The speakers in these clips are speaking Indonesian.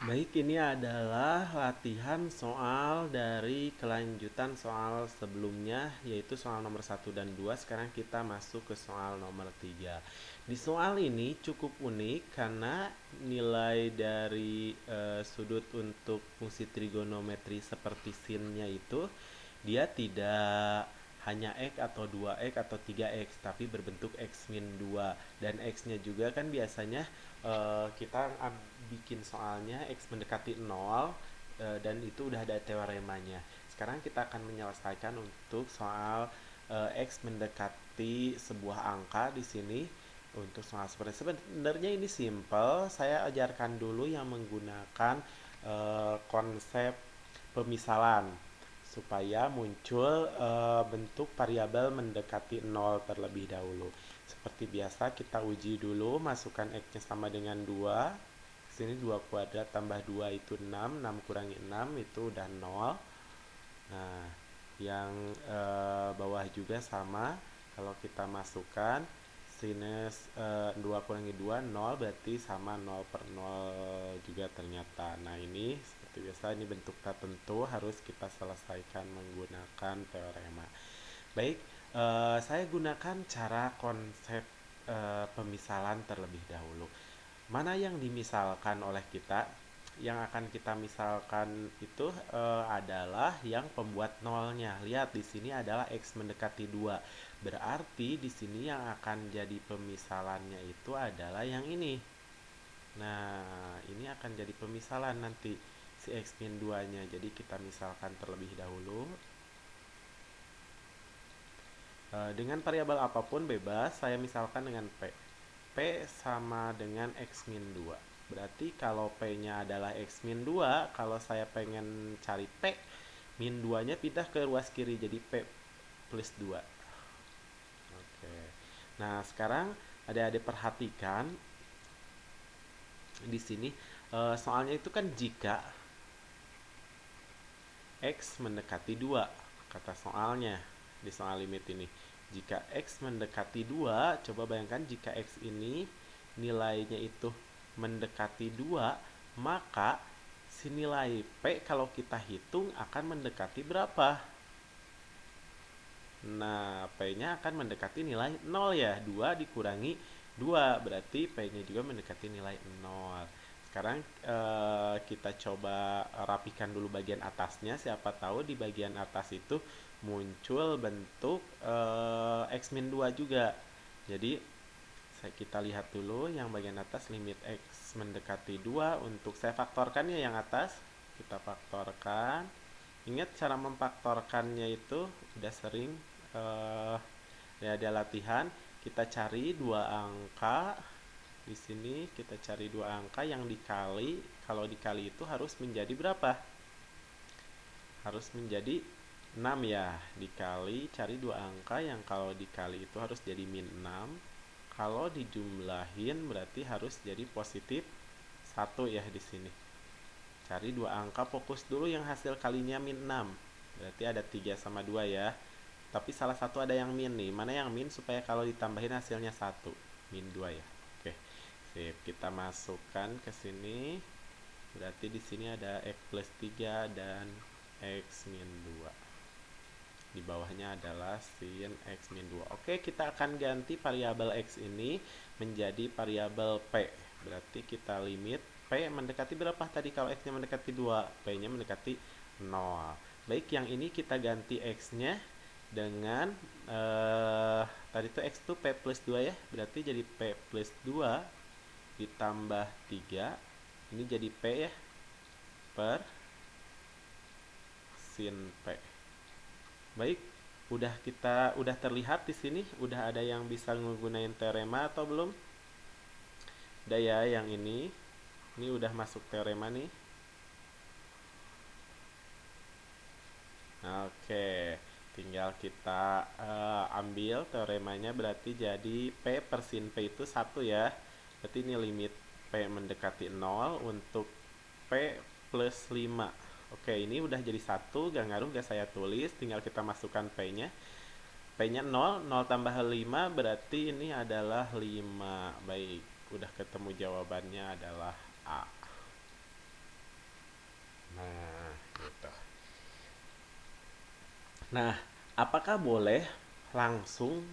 Baik, ini adalah latihan soal dari kelanjutan soal sebelumnya, yaitu soal nomor 1 dan 2. Sekarang kita masuk ke soal nomor 3. Di soal ini cukup unik karena nilai dari sudut untuk fungsi trigonometri seperti sinnya itu dia tidak hanya X atau 2X atau 3X tapi berbentuk X min 2, dan X-nya juga kan biasanya kita bikin soalnya X mendekati 0, dan itu udah ada teoremanya. Sekarang kita akan menyelesaikan untuk soal X mendekati sebuah angka di sini. Untuk soal seperti sebenarnya ini simple, saya ajarkan dulu yang menggunakan konsep pemisalan supaya muncul bentuk variabel mendekati 0 terlebih dahulu. Seperti biasa kita uji dulu, masukkan X-nya sama dengan 2. Sini 2 kuadrat tambah 2 itu 6, 6 kurangi 6 itu udah 0. Nah, yang bawah juga sama, kalau kita masukkan sinus 2 kurangi 2 0, berarti sama 0 per 0 juga ternyata. Nah, ini seperti biasa, ini bentuk tertentu harus kita selesaikan menggunakan teorema. Baik, saya gunakan cara konsep pemisalan terlebih dahulu. Mana yang dimisalkan oleh kita? Yang akan kita misalkan itu adalah yang pembuat nolnya. Lihat di sini adalah X mendekati 2. Berarti di sini yang akan jadi pemisalannya itu adalah yang ini. Nah, ini akan jadi pemisalan nanti si X min 2-nya. Jadi kita misalkan terlebih dahulu. Dengan variabel apapun bebas, saya misalkan dengan P. P sama dengan X min 2. Berarti kalau P-nya adalah X min 2, kalau saya pengen cari P, min 2-nya pindah ke ruas kiri, jadi P plus 2. Oke. Nah, sekarang adik-adik perhatikan di sini, soalnya itu kan jika X mendekati 2, kata soalnya di soal limit ini. Jika X mendekati 2, coba bayangkan jika X ini nilainya itu mendekati 2, maka si nilai P kalau kita hitung akan mendekati berapa? Nah, P-nya akan mendekati nilai 0 ya. 2 dikurangi 2, berarti P-nya juga mendekati nilai 0. Sekarang kita coba rapikan dulu bagian atasnya. Siapa tahu di bagian atas itu muncul bentuk X min 2 juga. Jadi kita lihat dulu yang bagian atas, limit X mendekati 2. Untuk saya faktorkan ya yang atas. Kita faktorkan. Ingat cara memfaktorkannya itu udah sering ya ada latihan. Kita cari dua angka di sini, kita cari dua angka yang dikali. Kalau dikali itu harus menjadi berapa? Harus menjadi 6 ya. Dikali cari dua angka yang kalau dikali itu harus jadi min 6. Kalau dijumlahin berarti harus jadi positif 1 ya di sini. Cari dua angka, fokus dulu yang hasil kalinya min 6. Berarti ada 3 sama 2 ya. Tapi salah satu ada yang min nih. Mana yang min supaya kalau ditambahin hasilnya 1? Min 2 ya. Oke. Sip, kita masukkan ke sini. Berarti di sini ada X plus 3 dan X min 2. Di bawahnya adalah sin X min 2. Oke, kita akan ganti variabel X ini menjadi variabel P. Berarti kita limit P mendekati berapa tadi kalau X-nya mendekati 2? P-nya mendekati 0. Baik, yang ini kita ganti X-nya dengan tadi itu X itu P plus 2 ya. Berarti jadi P plus 2 ditambah 3. Ini jadi P ya, per sin P. Baik, udah terlihat di sini, udah ada yang bisa menggunakan teorema atau belum? Udah ya yang ini. Ini udah masuk teorema nih. Oke, tinggal kita ambil teoremanya, berarti jadi P per sin P itu 1 ya. Berarti ini limit P mendekati 0 untuk P plus 5. Oke, ini udah jadi 1, gak ngaruh, gak saya tulis, tinggal kita masukkan P-nya. P-nya 0, 0 tambah 5 berarti ini adalah 5. Baik, udah ketemu jawabannya adalah A. Nah, apakah boleh langsung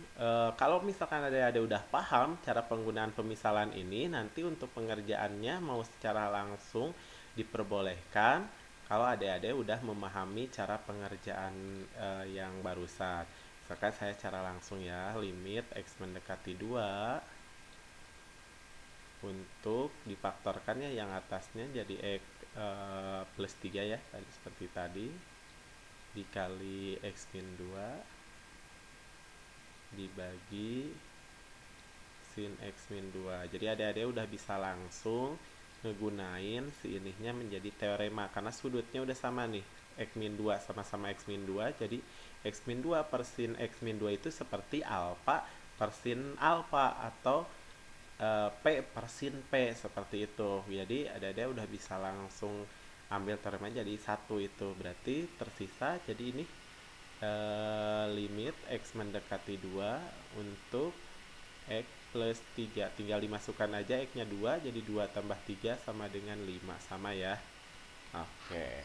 kalau misalkan ada udah paham cara penggunaan pemisalan ini, nanti untuk pengerjaannya mau secara langsung diperbolehkan kalau adik-adik udah memahami cara pengerjaan yang barusan. Misalkan saya cara langsung ya, limit x mendekati 2 untuk difaktorkannya yang atasnya jadi x plus 3 ya, tadi seperti tadi dikali x min 2 dibagi sin x min 2. Jadi adik-adik udah bisa langsung ngegunain si inihnya menjadi teorema karena sudutnya udah sama nih. X min 2 sama-sama x min 2. Jadi x min 2 per sin x min 2 itu seperti alfa per sin alfa atau P per sin P seperti itu. Jadi adik-adik udah bisa langsung ambil teorema jadi satu itu. Berarti tersisa jadi ini limit x mendekati 2 untuk x plus 3. Tinggal dimasukkan aja x nya 2, jadi 2 tambah 3 sama dengan 5. Sama ya. Oke.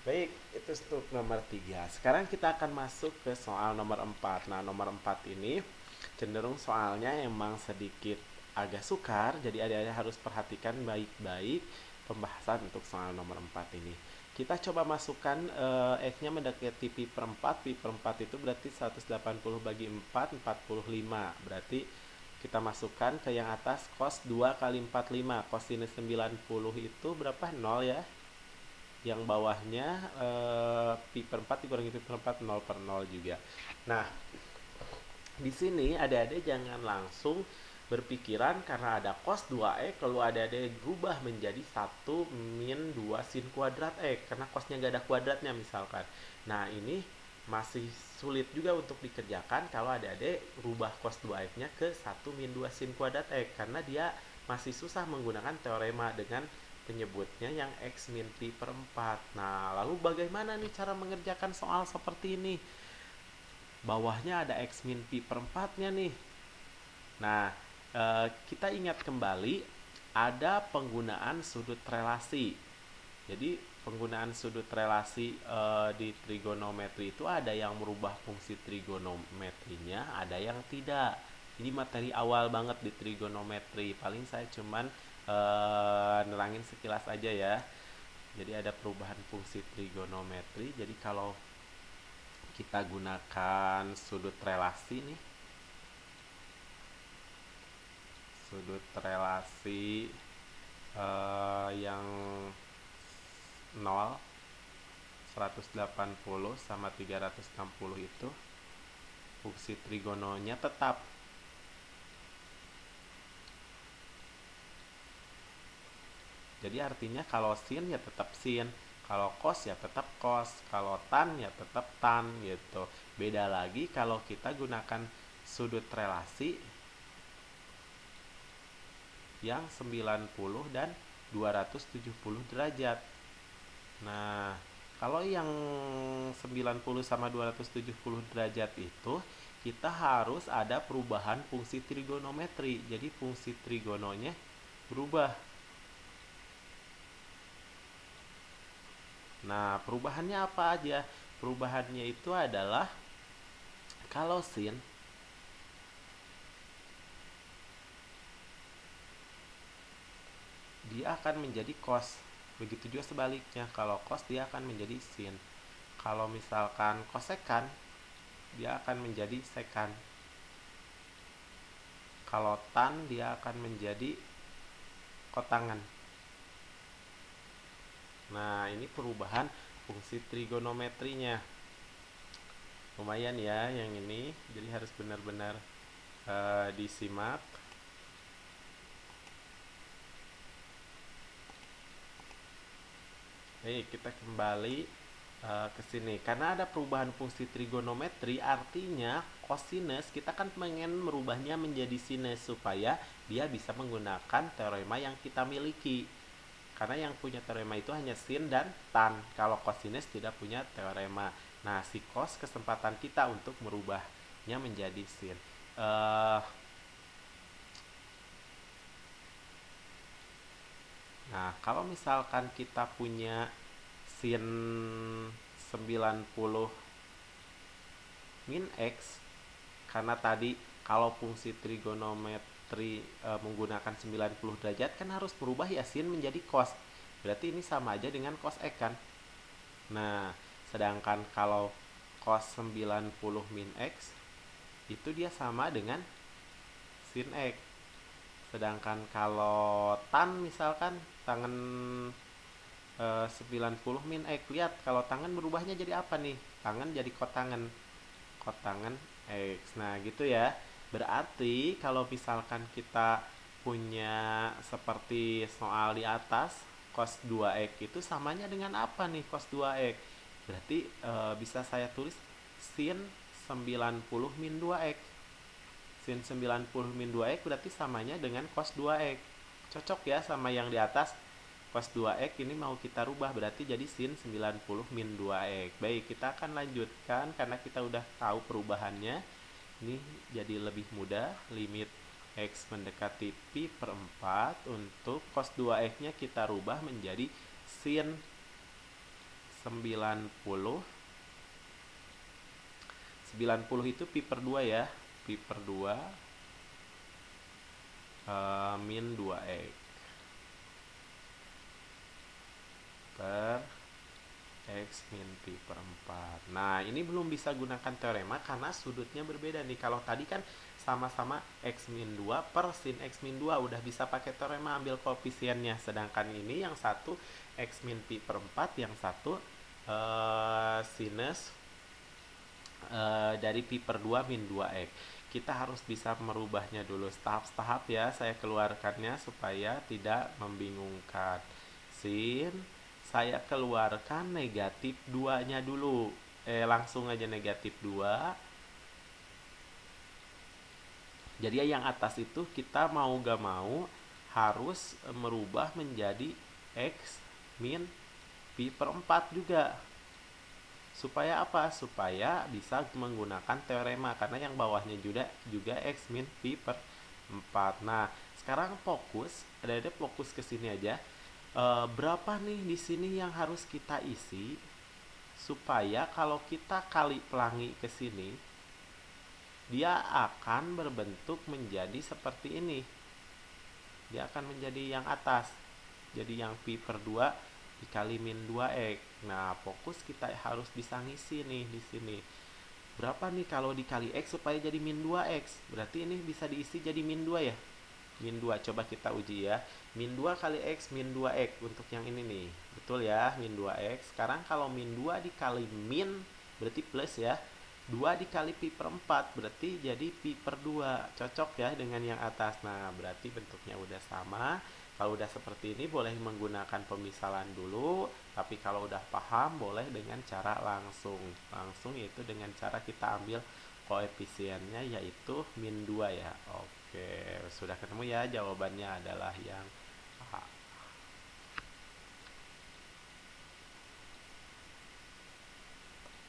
Baik, itu untuk nomor 3. Sekarang kita akan masuk ke soal nomor 4. Nah, nomor 4 ini cenderung soalnya emang sedikit agak sukar, jadi adik-adik harus perhatikan baik-baik pembahasan untuk soal nomor 4 ini. Kita coba masukkan x-nya mendekati pi per 4. Pi per 4 itu berarti 180 bagi 4, 45. Berarti kita masukkan ke yang atas cos 2 kali 45. Cosinus 90 itu berapa? 0 ya. Yang bawahnya pi per 4 dikurangi pi per 4, 0 per 0 juga. Nah, di sini adik-adik jangan langsung berpikiran karena ada cos 2x lalu adik-adik berubah menjadi 1 min 2 sin kuadrat x karena cosnya gak ada kuadratnya misalkan. Nah, ini masih sulit juga untuk dikerjakan kalau adik-adik rubah cos 2x nya ke 1 min 2 sin kuadrat x karena dia masih susah menggunakan teorema dengan penyebutnya yang x min pi per 4. Nah, lalu bagaimana nih cara mengerjakan soal seperti ini? Bawahnya ada x min pi per 4 nya nih. Nah, kita ingat kembali ada penggunaan sudut relasi. Jadi penggunaan sudut relasi di trigonometri itu ada yang merubah fungsi trigonometrinya, ada yang tidak. Ini materi awal banget di trigonometri. Paling saya cuman nerangin sekilas aja ya. Jadi ada perubahan fungsi trigonometri. Jadi kalau kita gunakan sudut relasi nih, sudut relasi yang 0, 180 sama 360 itu fungsi trigononya tetap. Jadi artinya kalau sin ya tetap sin, kalau cos ya tetap cos, kalau tan ya tetap tan gitu. Beda lagi kalau kita gunakan sudut relasi yang 90 dan 270 derajat. Nah, kalau yang 90 sama 270 derajat itu kita harus ada perubahan fungsi trigonometri. Jadi fungsi trigononya berubah. Nah, perubahannya apa aja? Perubahannya itu adalah kalau sin dia akan menjadi cos. Begitu juga sebaliknya, kalau cos dia akan menjadi sin. Kalau misalkan kosekan, dia akan menjadi sekan. Kalau tan, dia akan menjadi kotangan. Nah, ini perubahan fungsi trigonometrinya. Lumayan ya yang ini, jadi harus benar-benar disimak. Baik, kita kembali ke sini. Karena ada perubahan fungsi trigonometri, artinya cosinus kita kan pengen merubahnya menjadi sinus supaya dia bisa menggunakan teorema yang kita miliki. Karena yang punya teorema itu hanya sin dan tan. Kalau cosinus tidak punya teorema. Nah, si cos kesempatan kita untuk merubahnya menjadi sin. Nah, kalau misalkan kita punya sin 90 min X. Karena tadi kalau fungsi trigonometri menggunakan 90 derajat kan harus berubah ya sin menjadi cos. Berarti ini sama aja dengan cos X kan. Nah, sedangkan kalau cos 90 min X itu dia sama dengan sin X. Sedangkan kalau tan misalkan tangan 90 min X, lihat kalau tangan berubahnya jadi apa nih? Tangan jadi kotangan. Kotangan X. Nah, gitu ya. Berarti kalau misalkan kita punya seperti soal di atas, cos 2x itu samanya dengan apa nih cos 2x? Berarti bisa saya tulis sin 90 min 2x. Sin 90 min 2x berarti samanya dengan cos 2x. Cocok ya sama yang di atas. Cos 2x ini mau kita rubah berarti jadi sin 90 min 2x. Baik, kita akan lanjutkan karena kita udah tahu perubahannya. Ini jadi lebih mudah. Limit X mendekati pi per 4. Untuk cos 2x nya kita rubah menjadi sin 90. 90 itu pi per 2 ya. Pi per 2 min 2x per X min pi per 4. Nah, ini belum bisa gunakan teorema karena sudutnya berbeda nih. Kalau tadi kan sama-sama X min 2 per sin X min 2. Udah bisa pakai teorema ambil koefisiennya. Sedangkan ini yang satu X min pi per 4, yang satu sinus dari pi per 2 min 2X. Kita harus bisa merubahnya dulu tahap-tahap ya. Saya keluarkannya supaya tidak membingungkan. Sin, saya keluarkan negatif 2-nya dulu. Langsung aja negatif 2. Jadi yang atas itu kita mau gak mau harus merubah menjadi X min pi per 4 juga. Supaya apa? Supaya bisa menggunakan teorema karena yang bawahnya juga X min pi per 4. Nah, sekarang fokus ke sini aja. Berapa nih di sini yang harus kita isi supaya kalau kita kali pelangi ke sini dia akan berbentuk menjadi seperti ini. Dia akan menjadi yang atas. Jadi yang pi per 2 dikali min 2x. Nah, fokus kita harus bisa ngisi nih di sini. Berapa nih kalau dikali x supaya jadi min 2x? Berarti ini bisa diisi jadi min 2 ya? Min 2, coba kita uji ya. Min 2 kali x min 2x untuk yang ini nih. Betul ya, min 2x. Sekarang kalau min 2 dikali min berarti plus ya. 2 dikali pi per 4 berarti jadi pi per 2. Cocok ya dengan yang atas. Nah, berarti bentuknya udah sama. Kalau udah seperti ini boleh menggunakan pemisalan dulu, tapi kalau udah paham boleh dengan cara langsung. Langsung yaitu dengan cara kita ambil koefisiennya yaitu min 2 ya. Oke, sudah ketemu ya, jawabannya adalah yang